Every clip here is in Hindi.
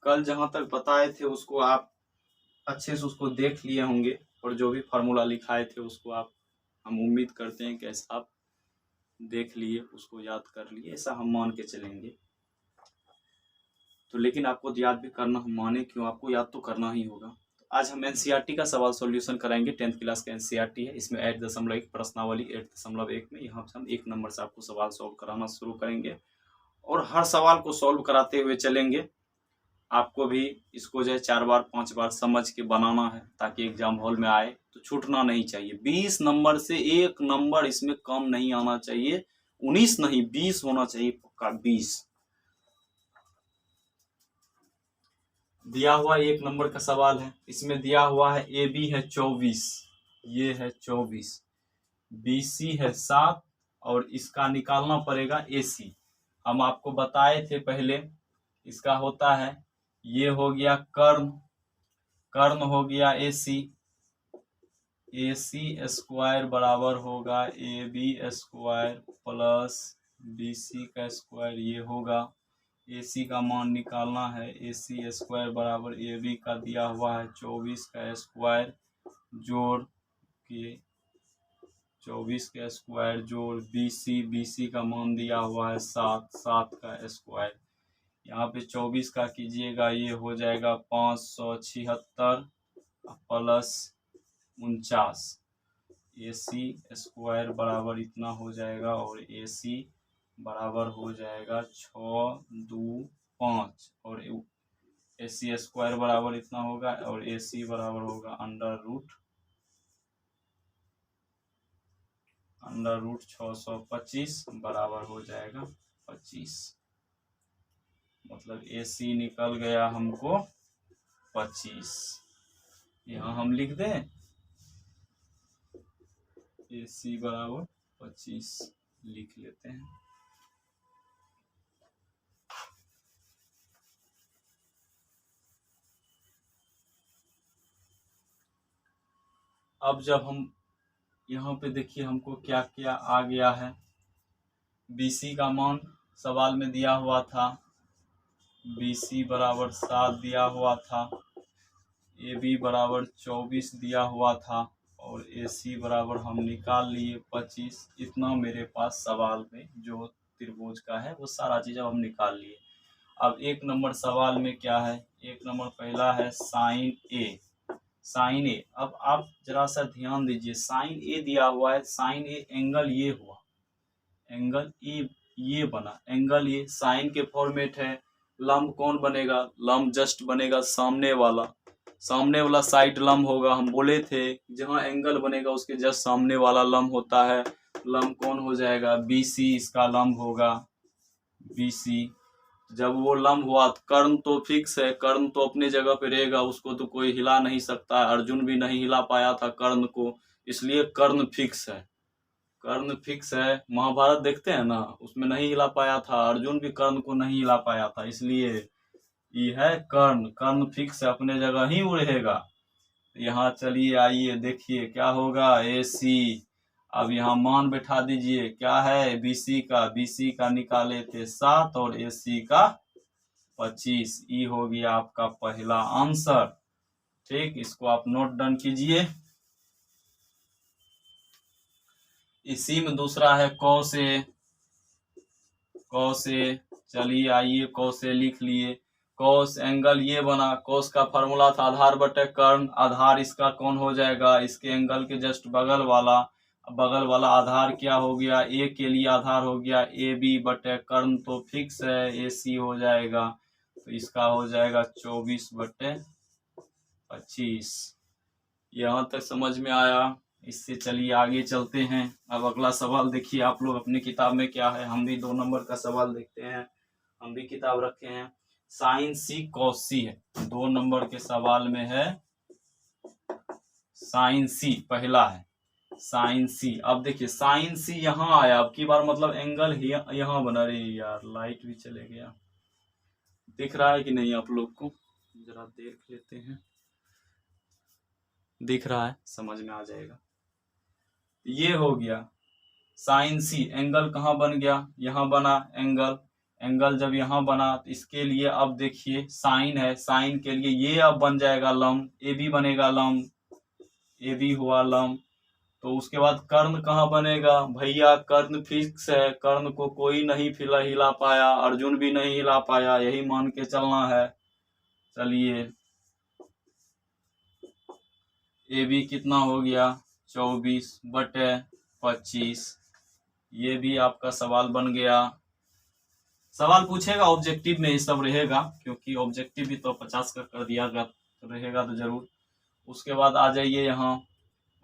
कल जहां तक बताए थे उसको आप अच्छे से उसको देख लिए होंगे, और जो भी फार्मूला लिखाए थे उसको आप, हम उम्मीद करते हैं कि ऐसा आप देख लिए, उसको याद कर लिए, ऐसा हम मान के चलेंगे। तो लेकिन आपको याद भी करना, हम माने क्यों, आपको याद तो करना ही होगा। तो आज हम एनसीईआरटी का सवाल सॉल्यूशन कराएंगे। 10th क्लास का एनसीईआरटी है, इसमें 8.1 प्रश्नावली 8.1 में यहाँ से हम 1 नंबर से आपको सवाल सॉल्व कराना शुरू करेंगे, और हर सवाल को सॉल्व कराते हुए चलेंगे। आपको भी इसको जो है 4 बार 5 बार समझ के बनाना है, ताकि एग्जाम हॉल में आए तो छूटना नहीं चाहिए। 20 नंबर से 1 नंबर इसमें कम नहीं आना चाहिए, 19 नहीं 20 होना चाहिए पक्का, 20। दिया हुआ 1 नंबर का सवाल है, इसमें दिया हुआ है ए बी है 24, ये है 24, BC है 7, और इसका निकालना पड़ेगा AC। हम आपको बताए थे पहले, इसका होता है, ये हो गया कर्ण, कर्ण हो गया AC, AC स्क्वायर बराबर होगा AB स्क्वायर प्लस BC का स्क्वायर, ये होगा। AC का मान निकालना है, AC स्क्वायर बराबर AB का दिया हुआ है 24 का स्क्वायर जोड़ के 24 का स्क्वायर जोड़ BC का मान दिया हुआ है 7 का स्क्वायर। यहाँ पे 24 का कीजिएगा, ये हो जाएगा 576 प्लस 49। AC स्क्वायर बराबर इतना हो जाएगा, और AC बराबर हो जाएगा 6 2 5, और AC स्क्वायर बराबर इतना होगा, और AC बराबर होगा अंडर रूट 625 बराबर हो जाएगा 25। मतलब AC निकल गया हमको 25। यहाँ हम लिख दें AC बराबर 25 लिख लेते हैं। अब जब हम यहाँ पे देखिए हमको क्या क्या आ गया है। BC का मान सवाल में दिया हुआ था, BC बराबर 7 दिया हुआ था, AB बराबर 24 दिया हुआ था, और AC बराबर हम निकाल लिए 25। इतना मेरे पास सवाल में जो त्रिभुज का है वो सारा चीज़ अब हम निकाल लिए। अब 1 नंबर सवाल में क्या है, 1 नंबर पहला है साइन A, साइन ए। अब आप जरा सा ध्यान दीजिए, साइन ए दिया हुआ है, साइन ए एंगल ये हुआ, एंगल ए ये बना, एंगल ये साइन के फॉर्मेट है। लंब कौन बनेगा, लंब जस्ट बनेगा सामने वाला, सामने वाला साइड लंब होगा। हम बोले थे जहां एंगल बनेगा उसके जस्ट सामने वाला लंब होता है। लंब कौन हो जाएगा, BC इसका लंब होगा, BC। जब वो लंब हुआ, कर्ण तो फिक्स है, कर्ण तो अपने जगह पे रहेगा, उसको तो कोई हिला नहीं सकता। अर्जुन भी नहीं हिला पाया था कर्ण को, इसलिए कर्ण फिक्स है, कर्ण फिक्स है। महाभारत देखते हैं ना, उसमें नहीं हिला पाया था, अर्जुन भी कर्ण को नहीं हिला पाया था, इसलिए ये है कर्ण, कर्ण फिक्स है, अपने जगह ही वो रहेगा। यहाँ चलिए आइए देखिए क्या होगा, AC। अब यहाँ मान बैठा दीजिए, क्या है BC का निकाले थे 7, और AC का 25। ई हो गया आपका पहला आंसर। ठीक, इसको आप नोट डाउन कीजिए। इसी में दूसरा है कॉस ए, कॉस ए। चलिए आइए कॉस ए लिख लिए। कॉस एंगल ये बना, कॉस का फॉर्मूला था आधार बटे कर्ण, आधार इसका कौन हो जाएगा, इसके एंगल के जस्ट बगल वाला, बगल वाला आधार क्या हो गया, ए के लिए आधार हो गया AB बटे कर्ण तो फिक्स है, AC हो जाएगा, तो इसका हो जाएगा 24 बटे 25। यहाँ तक समझ में आया। इससे चलिए आगे चलते हैं। अब अगला सवाल देखिए आप लोग अपनी किताब में क्या है, हम भी 2 नंबर का सवाल देखते हैं, हम भी किताब रखे हैं। साइन C कॉस C है, 2 नंबर के सवाल में है साइन C, पहला है साइन C। अब देखिए साइन C यहाँ आया, अब की बार मतलब एंगल यहाँ बना रही। यार लाइट भी चले गया, दिख रहा है कि नहीं आप लोग को, जरा देख लेते हैं। दिख रहा है, समझ में आ जाएगा। ये हो गया साइन C, एंगल कहाँ बन गया, यहाँ बना एंगल, एंगल जब यहाँ बना तो इसके लिए अब देखिए साइन है, साइन के लिए ये अब बन जाएगा लंब, ए भी बनेगा लंब, ए भी हुआ लंब। तो उसके बाद कर्ण कहाँ बनेगा भैया, कर्ण फिक्स है, कर्ण को कोई नहीं हिला पाया, अर्जुन भी नहीं हिला पाया, यही मान के चलना है। चलिए ए भी कितना हो गया 24/25, ये भी आपका सवाल बन गया। सवाल पूछेगा ऑब्जेक्टिव में ये सब रहेगा, क्योंकि ऑब्जेक्टिव भी तो 50 का कर दिया गया तो रहेगा तो जरूर। उसके बाद आ जाइए यहाँ,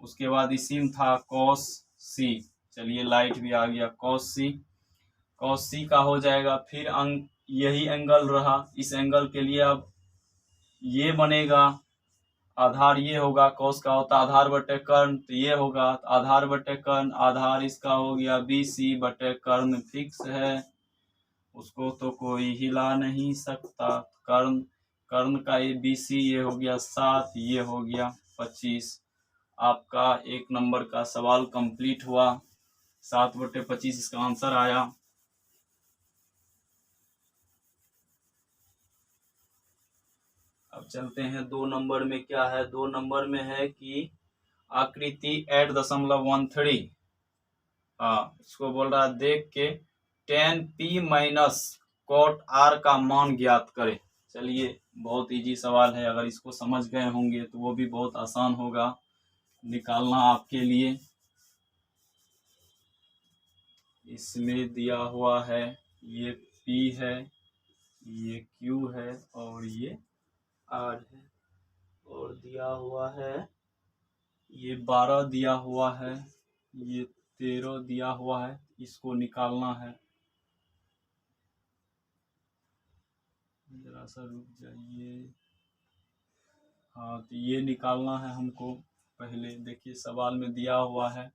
उसके बाद इसी में था cos c, चलिए लाइट भी आ गया cos c का हो जाएगा, फिर यही एंगल रहा, इस एंगल के लिए अब ये बनेगा, आधार ये होगा, cos का होता आधार बटे कर्ण, तो ये होगा आधार बटे कर्ण, आधार इसका हो गया BC बटे कर्ण फिक्स है, उसको तो कोई हिला नहीं सकता। कर्ण का ये BC ये हो गया 7, ये हो गया 25। आपका 1 नंबर का सवाल कंप्लीट हुआ, 7/25 इसका आंसर आया। अब चलते हैं 2 नंबर में, क्या है 2 नंबर में है कि आकृति 8.13, इसको बोल रहा है देख के tan p minus cot r का मान ज्ञात करें। चलिए बहुत इजी सवाल है, अगर इसको समझ गए होंगे तो वो भी बहुत आसान होगा निकालना आपके लिए। इसमें दिया हुआ है ये P है, ये Q है और ये R है, और दिया हुआ है ये 12 दिया हुआ है, ये 13 दिया हुआ है, इसको निकालना है। जरा सा रुक जाइए, हाँ तो ये निकालना है हमको। पहले देखिए सवाल में दिया हुआ है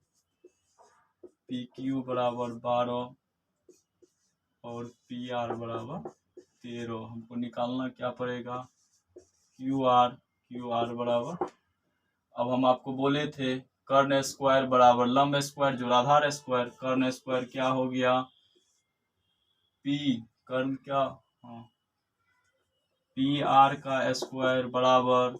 PQ बराबर 12 और PR बराबर 13, हमको निकालना क्या पड़ेगा QR बराबर, अब हम आपको बोले थे कर्ण स्क्वायर बराबर लंब स्क्वायर जोड़ आधार स्क्वायर, कर्ण स्क्वायर क्या हो गया P कर्ण क्या, हाँ PR का स्क्वायर बराबर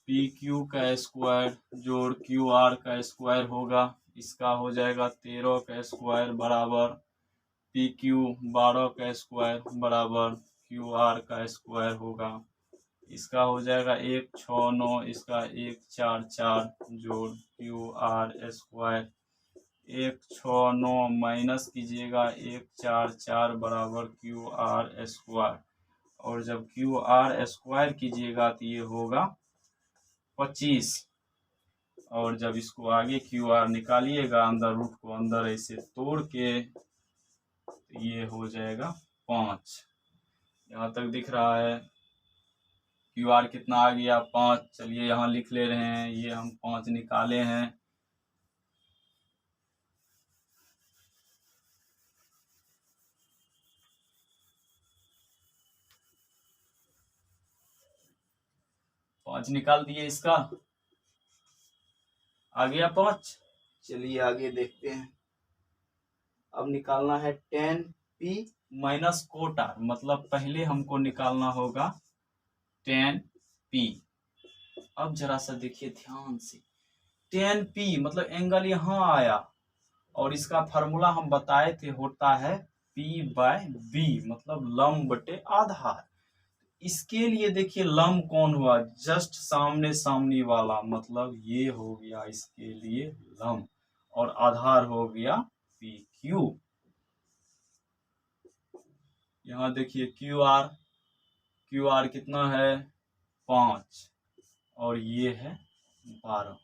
PQ का स्क्वायर जोड़ QR का स्क्वायर होगा, इसका हो जाएगा 13 का स्क्वायर बराबर PQ 12 का स्क्वायर बराबर QR का स्क्वायर होगा, इसका हो जाएगा 169, इसका 144 जोड़ QR स्क्वायर, 169 माइनस कीजिएगा 144 बराबर QR स्क्वायर, और जब QR स्क्वायर कीजिएगा तो ये होगा 25, और जब इसको आगे QR निकालिएगा अंदर रूट को अंदर ऐसे तोड़ के तो ये हो जाएगा 5। यहाँ तक दिख रहा है QR कितना आ गया 5, चलिए यहाँ लिख ले रहे हैं, ये हम 5 निकाले हैं। पांच निकाल दिए, इसका आ गया 5। चलिए आगे देखते हैं, अब निकालना है tan p minus cot r, मतलब पहले हमको निकालना होगा tan p। अब जरा सा देखिए ध्यान से, tan p मतलब एंगल यहाँ आया, और इसका फार्मूला हम बताए थे होता है P/B मतलब लंब बटे आधार। इसके लिए देखिए लंब कौन हुआ, जस्ट सामने सामने वाला, मतलब ये हो गया इसके लिए लंब, और आधार हो गया PQ। यहाँ देखिए QR कितना है 5 और ये है 12,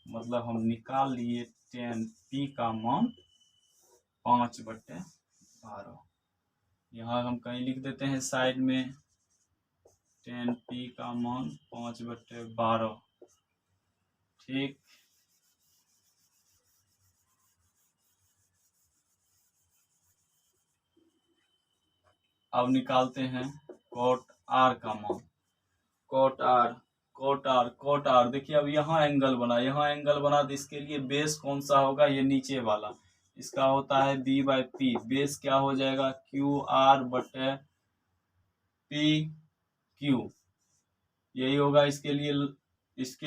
मतलब हम निकाल लिए tan P का मान 5/12। यहाँ हम कहीं लिख देते हैं साइड में tan P का मान 5/12, ठीक। अब निकालते हैं cot R का मान, cot R देखिए अब यहाँ एंगल बना, तो इसके लिए बेस कौन सा होगा, ये नीचे वाला, इसका होता है बी बाई पी। बेस क्या हो जाएगा, क्यू आर बटे पी क्यू, यही होगा। इसके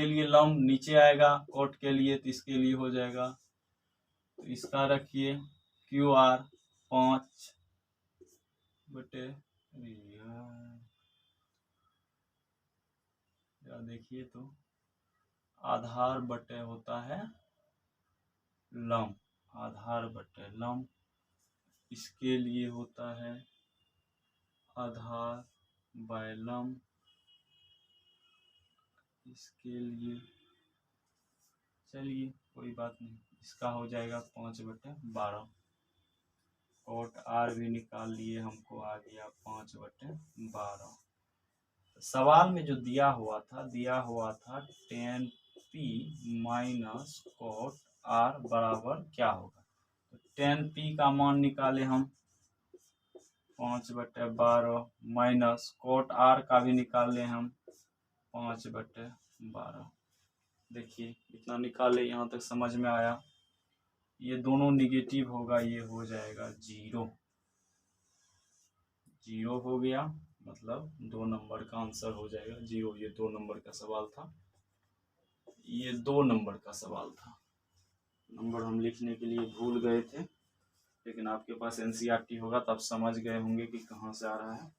लिए लंब नीचे आएगा, कोट के लिए, तो इसके लिए हो जाएगा, तो इसका रखिए क्यू आर 5 बटे, या देखिए तो आधार बटे होता है लंब, आधार बटे लंब, इसके लिए होता है आधार बाय लंब, इसके लिए चलिए कोई बात नहीं, इसका हो जाएगा 5/12। कोट आर भी निकाल लिए, हमको आ गया 5/12। सवाल में जो दिया हुआ था tan p minus cot R बराबर क्या होगा, तो tan p का मान निकाले हम 5/12 माइनस कोट आर का भी निकाल ले हम 5/12। देखिए इतना निकाले, यहाँ तक समझ में आया। ये दोनों निगेटिव होगा, ये हो जाएगा 0, 0 हो गया, मतलब 2 नंबर का आंसर हो जाएगा 0। ये 2 नंबर का सवाल था, ये 2 नंबर का सवाल था। नंबर हम लिखने के लिए भूल गए थे, लेकिन आपके पास एनसीईआरटी होगा तब समझ गए होंगे कि कहाँ से आ रहा है।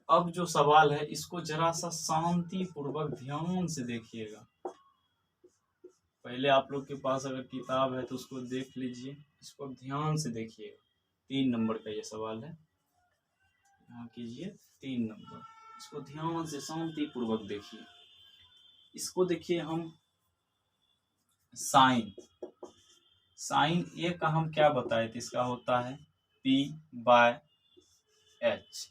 अब जो सवाल है इसको जरा सा शांति पूर्वक ध्यान से देखिएगा। पहले आप लोग के पास अगर किताब है तो उसको देख लीजिए, इसको ध्यान से देखिएगा। 3 नंबर का ये सवाल है, यहाँ कीजिए 3 नंबर, इसको ध्यान से शांति पूर्वक देखिए। इसको देखिए हम साइन ए का हम क्या बताए थे, इसका होता है p/h।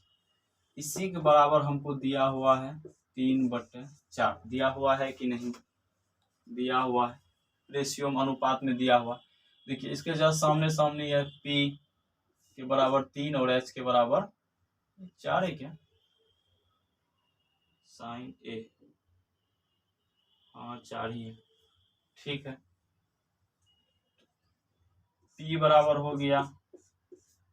इसी के बराबर हमको दिया हुआ है 3/4, दिया हुआ है कि नहीं, दिया हुआ है, रेशियो अनुपात में दिया हुआ। देखिए इसके जस्ट सामने सामने यह p के बराबर 3 और h के बराबर 4 है क्या, साइन ए, हाँ 4 ही है, ठीक है। p बराबर हो गया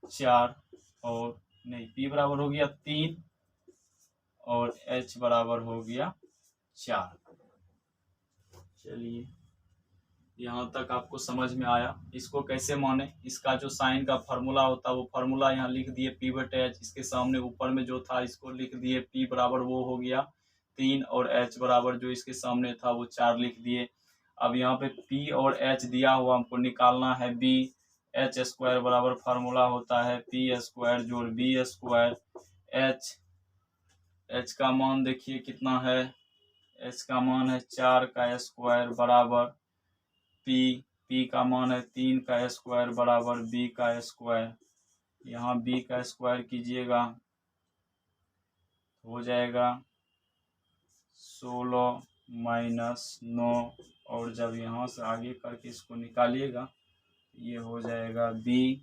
4 और नहीं, p बराबर हो गया 3 और h बराबर हो गया 4। चलिए यहाँ तक आपको समझ में आया। इसको कैसे माने, इसका जो साइन का फार्मूला होता है वो फार्मूला यहाँ लिख दिए p/h, इसके सामने ऊपर में जो था इसको लिख दिए, p बराबर वो हो गया 3 और h बराबर जो इसके सामने था वो 4 लिख दिए। अब यहाँ पे p और h दिया हुआ, हमको निकालना है b, h² बराबर फार्मूला होता है p² जोड़ b²। h का मान देखिए कितना है, h का मान है 4 का स्क्वायर बराबर p का मान है 3 का स्क्वायर बराबर b का स्क्वायर। यहाँ b का स्क्वायर कीजिएगा हो जाएगा 16 माइनस 9, और जब यहाँ से आगे करके इसको निकालिएगा ये हो जाएगा b,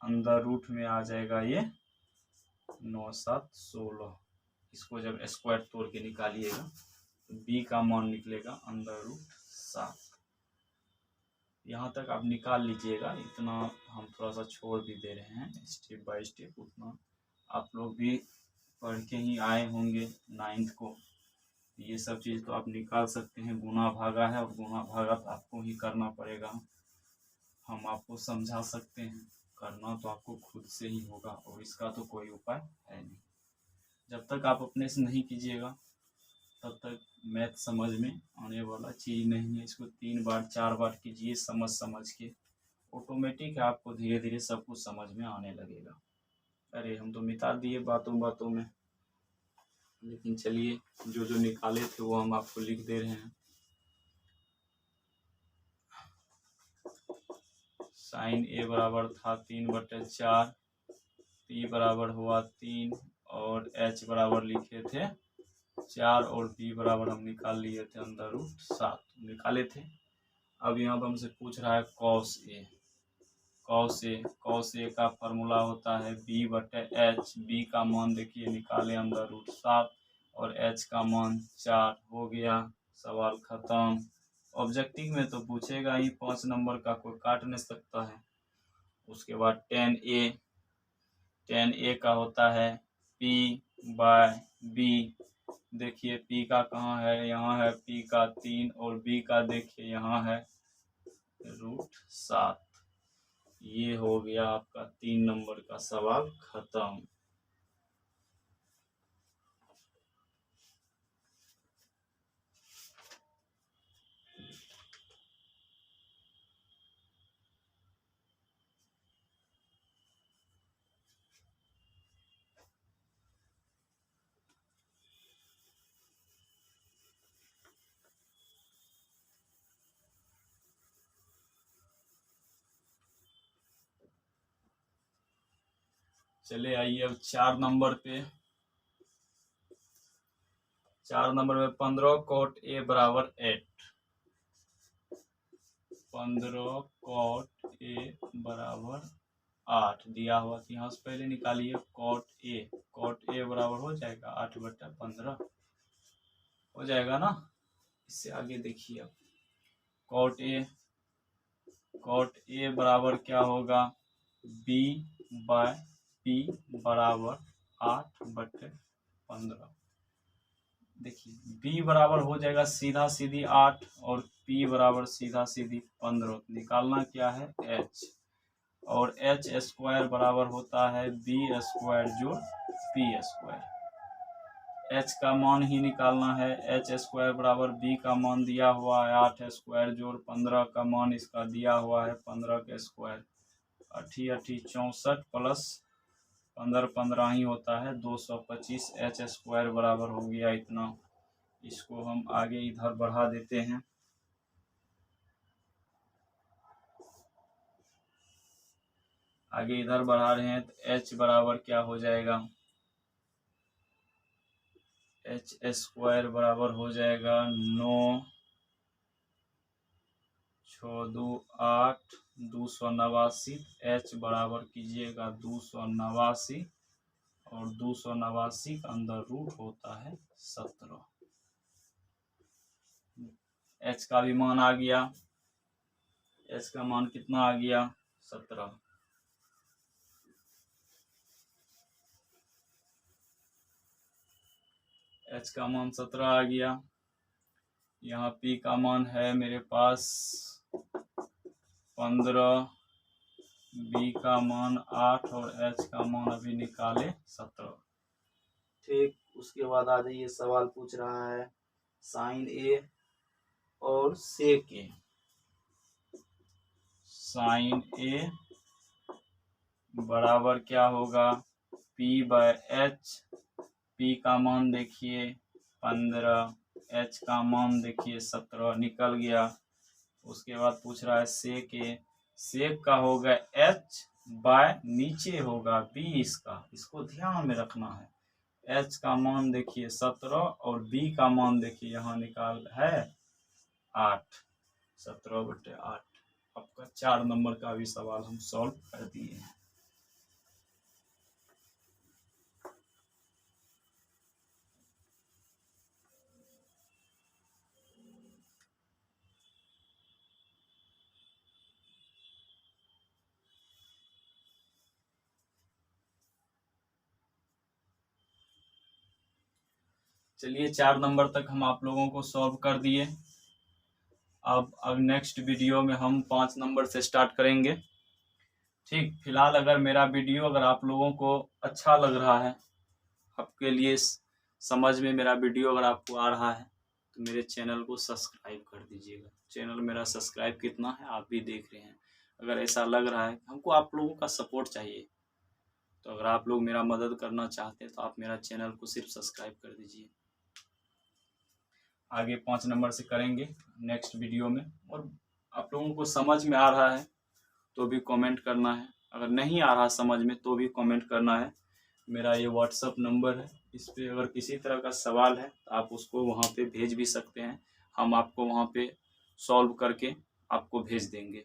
अंदर रूट में आ जाएगा ये 9 7 16। इसको जब स्क्वायर तोड़ के निकालिएगा तो b का मान निकलेगा अंदर रूट 7। यहाँ तक आप निकाल लीजिएगा, इतना हम थोड़ा सा छोड़ भी दे रहे हैं, स्टेप बाय स्टेप उतना आप लोग भी पढ़ के ही आए होंगे 9th को। ये सब चीज़ तो आप निकाल सकते हैं, गुना भागा है और गुना भागा तो आपको ही करना पड़ेगा, हम आपको समझा सकते हैं, करना तो आपको खुद से ही होगा और इसका तो कोई उपाय है नहीं। जब तक आप अपने से नहीं कीजिएगा तब तक मैथ समझ में आने वाला चीज़ नहीं है। इसको 3 बार 4 बार कीजिए समझ के, ऑटोमेटिक आपको धीरे धीरे सब कुछ समझ में आने लगेगा। अरे हम तो मिटा दिए बातों बातों में। लेकिन चलिए जो जो निकाले थे वो हम आपको लिख दे रहे हैं। साइन ए बराबर था 3/4, पी बराबर हुआ 3 और एच बराबर लिखे थे 4 और पी बराबर हम निकाल लिए थे √7 निकाले थे। अब यहाँ पर हमसे पूछ रहा है कॉस ए। कॉस ए का फॉर्मूला होता है B/H। बी का मान देखिए निकाले √7 और एच का मान 4। हो गया, सवाल खत्म। ऑब्जेक्टिव में तो पूछेगा ही, 5 नंबर का कोई काट नहीं सकता है। उसके बाद tan A का होता है P/B। देखिए P का कहाँ है, यहाँ है P का 3 और B का देखिए यहाँ है √7। ये हो गया आपका 3 नंबर का सवाल खत्म। चले आइए अब 4 नंबर पे। 4 नंबर में 15 cot A बराबर 8। 15 cot A बराबर 8 दिया हुआ कि यहाँ से पहले निकालिए cot A बराबर हो जाएगा 8/15 हो जाएगा ना। इससे आगे देखिए अब cot A बराबर क्या होगा, B/P बराबर 8/15। देखिए B बराबर हो जाएगा सीधा सीधी 8 और P बराबर सीधा सीधी 15। निकालना क्या है, H, और H² बराबर होता है B² जोड़ P²। H का मान ही निकालना है। H² बराबर B का मान दिया हुआ है 8² जोड़ 15 का मान इसका दिया हुआ है 15 का स्क्वायर। 8 64 प्लस 15 ही होता है 225। H² बराबर हो गया इतना। इसको हम आगे इधर बढ़ा देते हैं। आगे इधर बढ़ा रहे हैं तो H बराबर क्या हो जाएगा, H² बराबर हो जाएगा 9 6 2 8 289। H बराबर कीजिएगा 289 और 289 का अंदर रूट होता है 17। H का भी मान आ गया। H का मान कितना आ गया, 17। H का मान 17 आ गया। यहाँ P का मान है मेरे पास 15, B का मान 8 और H का मान अभी निकाले 17। ठीक, उसके बाद आ जाइए, सवाल पूछ रहा है साइन A और सेक A। साइन A बराबर क्या होगा, P/H। P का मान देखिए 15, H का मान देखिए 17 निकल गया। उसके बाद पूछ रहा है सेक का होगा H/ नीचे होगा B इसका, इसको ध्यान में रखना है। H का मान देखिए 17 और B का मान देखिए यहाँ निकाल है 8। 17/8। आपका 4 नंबर का भी सवाल हम सॉल्व कर दिए हैं। चलिए 4 नंबर तक हम आप लोगों को सॉल्व कर दिए। अब नेक्स्ट वीडियो में हम 5 नंबर से स्टार्ट करेंगे। ठीक, फिलहाल अगर मेरा वीडियो अगर आप लोगों को अच्छा लग रहा है, आपके लिए समझ में मेरा वीडियो अगर आपको आ रहा है तो मेरे चैनल को सब्सक्राइब कर दीजिएगा। चैनल मेरा सब्सक्राइब कितना है आप भी देख रहे हैं। अगर ऐसा लग रहा है, हमको आप लोगों का सपोर्ट चाहिए, तो अगर आप लोग मेरा मदद करना चाहते हैं तो आप मेरा चैनल को सिर्फ सब्सक्राइब कर दीजिए। आगे 5 नंबर से करेंगे नेक्स्ट वीडियो में। और आप लोगों को समझ में आ रहा है तो भी कमेंट करना है, अगर नहीं आ रहा समझ में तो भी कमेंट करना है। मेरा ये व्हाट्सअप नंबर है, इस पर अगर किसी तरह का सवाल है तो आप उसको वहाँ पे भेज भी सकते हैं, हम आपको वहाँ पे सॉल्व करके आपको भेज देंगे।